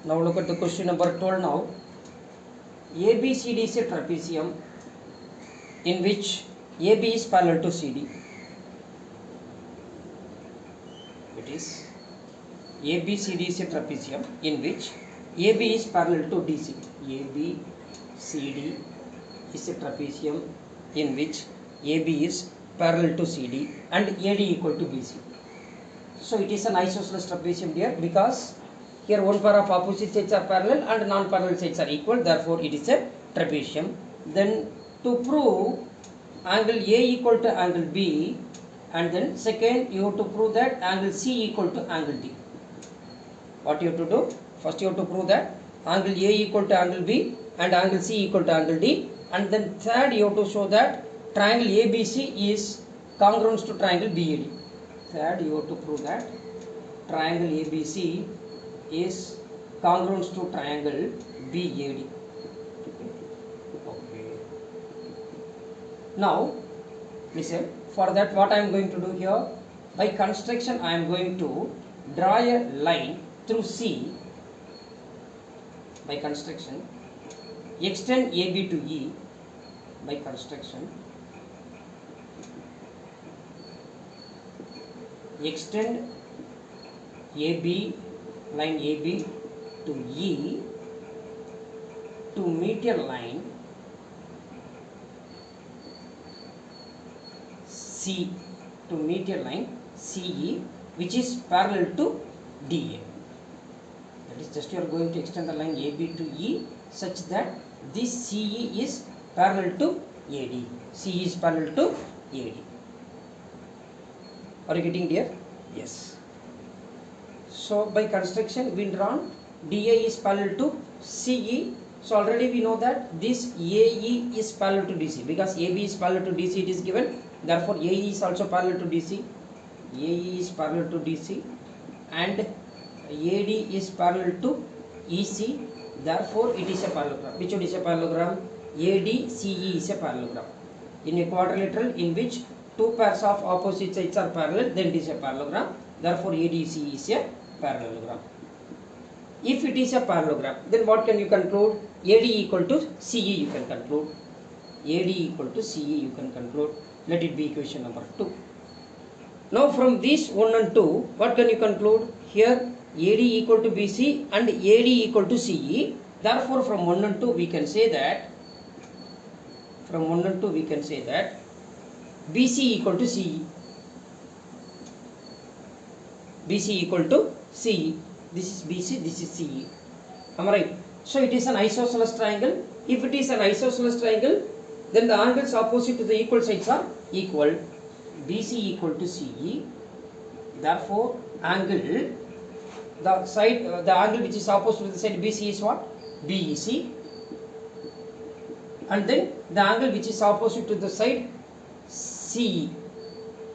Now look at the question number 12 now. ABCD is a trapezium in which AB is parallel to CD. It is ABCD is a trapezium in which AB is parallel to DC. ABCD is a trapezium in which AB is parallel to CD and AD equal to BC. So it is an isosceles trapezium here because here one pair of opposite sides are parallel and non-parallel sides are equal. Therefore it is a trapezium. Then to prove angle A equal to angle B, and then second you have to prove that angle C equal to angle D. What you have to do? First you have to prove that angle A equal to angle B and angle C equal to angle D, and then third you have to show that triangle ABC is congruent to triangle BAD. Third you have to prove that triangle ABC is congruent to triangle BAD. Okay. Now listen, for that what I am going to do here, by construction I am going to draw a line through C. By construction extend AB to E. By construction extend AB, line AB to E to meet a line C, to meet a line CE which is parallel to DA. That is just you are going to extend the line AB to E such that this CE is parallel to AD. CE is parallel to AD. Are you getting there? Yes. So by construction we drawn DA is parallel to CE. So already we know that this AE is parallel to DC because AB is parallel to DC, it is given. Therefore AE is also parallel to DC. AE is parallel to DC and AD is parallel to EC. Therefore it is a parallelogram. Which one is a parallelogram? ADCE is a parallelogram. In a quadrilateral in which two pairs of opposite sides are parallel, then it is a parallelogram. Therefore ADCE is a parallelogram. If it is a parallelogram, then what can you conclude? AD equal to CE you can conclude. AD equal to CE you can conclude. Let it be equation number 2. Now from these 1 and 2, what can you conclude? Here AD equal to BC and AD equal to CE. Therefore from 1 and 2 we can say that, from 1 and 2 we can say that BC equal to CE. BC equal to CE. This is BC, this is CE. Am I right? So it is an isosceles triangle. If it is an isosceles triangle, then the angles opposite to the equal sides are equal. BC equal to CE. Therefore angle, the side, the angle which is opposite to the side BC is what? BEC. And then the angle which is opposite to the side CE.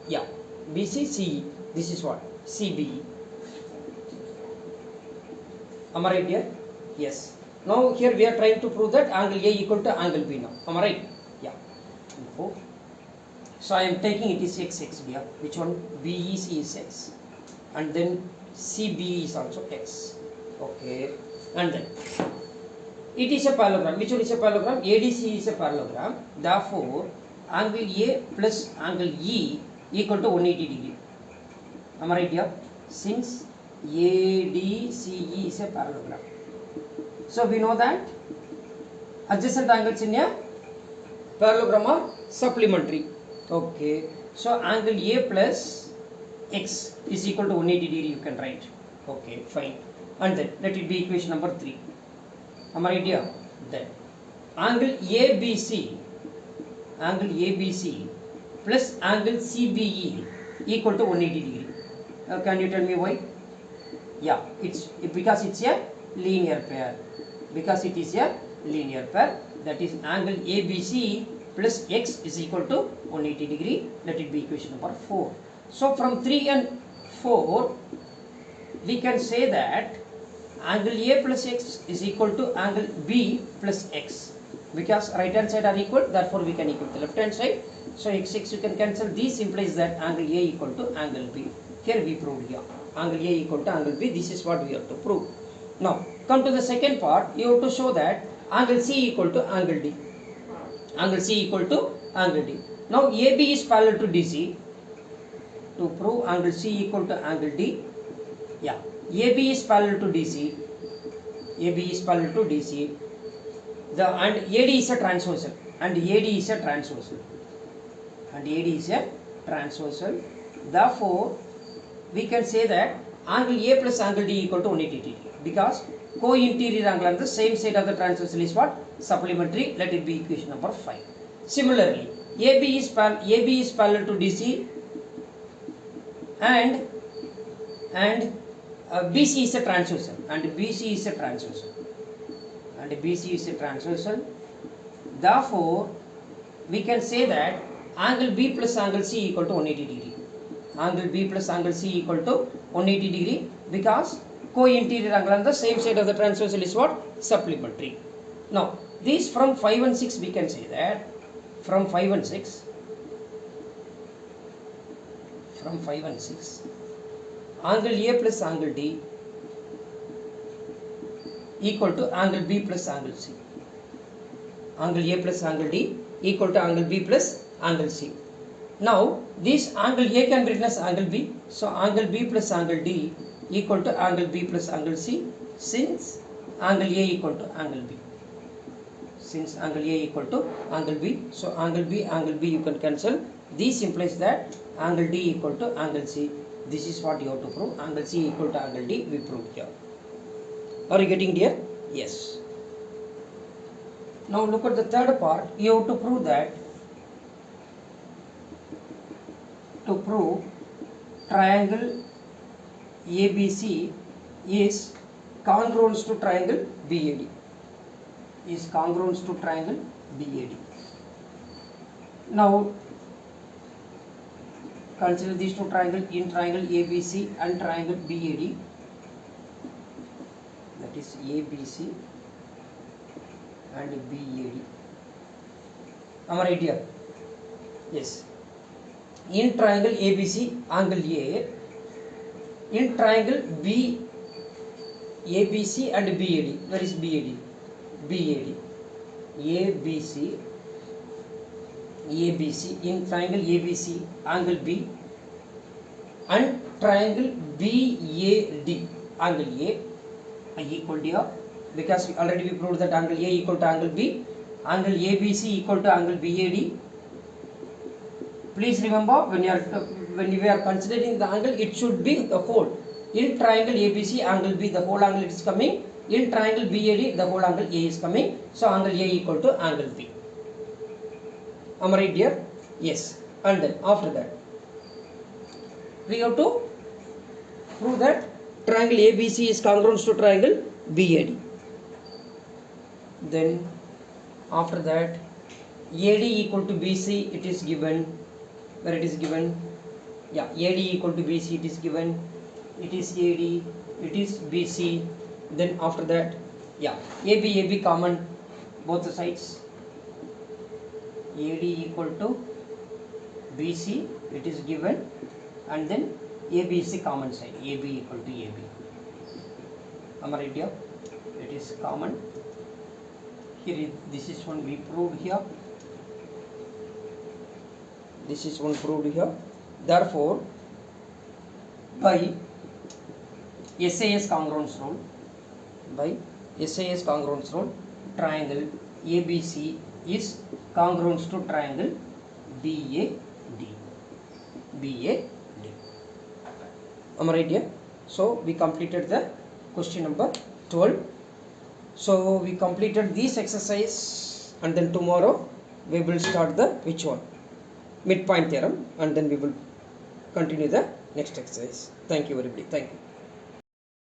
Yeah, BC, CE. This is what? CBE. Am I right here? Yes. Now here we are trying to prove that angle A equal to angle B now. Am I right? Yeah. So I am taking it is x here. Which one? BEC is x. And then CBE is also x. Okay. And then it is a parallelogram. Which one is a parallelogram? ADC is a parallelogram. Therefore angle A plus angle E equal to 180 degree. Am I right here? Since ADCE is a parallelogram. So we know that adjacent angles in a parallelogram are supplementary. Okay. So angle A plus x is equal to 180 degree you can write. Okay, fine. And then let it be equation number 3. Am I right here? Then angle ABC plus angle CBE equal to 180 degree. Can you tell me why? Yeah, it's because it's a linear pair. Because it is a linear pair, that is angle ABC plus x is equal to 180 degree. Let it be equation number 4. So from 3 and 4 we can say that angle A plus x is equal to angle B plus x. Because right hand side are equal, therefore we can equal the left hand side. So x you can cancel. This implies that angle A equal to angle B. Here we proved here angle A equal to angle B. This is what we have to prove. Now come to the second part. You have to show that angle C equal to angle D. Angle C equal to angle D. Now AB is parallel to DC. To prove angle C equal to angle D, yeah, AB is parallel to DC. AB is parallel to DC. And AD is a transversal. And AD is a transversal. And AD is a transversal. Therefore, we can say that angle A plus angle D equal to 180 degree, because co-interior angle on the same side of the transversal is what? Supplementary. Let it be equation number 5. Similarly, AB is parallel to DC, and BC is a transversal, and BC is a transversal, and BC is a transversal. Therefore, we can say that angle B plus angle C equal to 180 degree. Angle B plus angle C equal to 180 degree, because co-interior angle on the same side of the transversal is what? Supplementary. Now, these from 5 and 6 we can say that from 5 and 6, angle A plus angle D equal to angle B plus angle C. Angle A plus angle D equal to angle B plus angle C. Now, this angle A can be written as angle B. So, angle B plus angle D equal to angle B plus angle C, since angle A equal to angle B. Since angle A equal to angle B. So, angle B you can cancel. This implies that angle D equal to angle C. This is what you have to prove. Angle C equal to angle D we proved here. Are you getting here? Yes. Now look at the third part. You have to prove that, to prove triangle ABC is congruent to triangle BAD. Is congruent to triangle BAD. Now consider these two triangles in triangle ABC and triangle BAD. That is ABC and BAD. Am I right here? Yes. In triangle ABC, angle A. In triangle B, ABC and BAD. Where is BAD? BAD. ABC. In triangle ABC, angle B, and triangle BAD, angle A equal to here, because already we proved that angle A equal to angle B, angle ABC equal to angle BAD. Please remember, when we are considering the angle, it should be the whole. In triangle ABC, angle B, the whole angle is coming. In triangle BAD, the whole angle A is coming. So angle A equal to angle B. Am I right here? Yes. And then after that, we have to prove that triangle ABC is congruent to triangle BAD. Then after that, AD equal to BC, it is given. Where it is given? Yeah, AD equal to BC, it is given. It is AD, it is BC. Then after that, yeah, AB common both the sides. AD equal to BC, it is given, and then AB is the common side. AB equal to AB. Am I right here? It is common. Here, this is one we proved here. This is one proved here. Therefore, by SAS congruence rule, triangle ABC is congruent to triangle BAD. Am I right here? So we completed the question number 12. So we completed this exercise, and then tomorrow we will start the which one? Midpoint theorem, and then we will continue the next exercise. Thank you everybody. Thank you.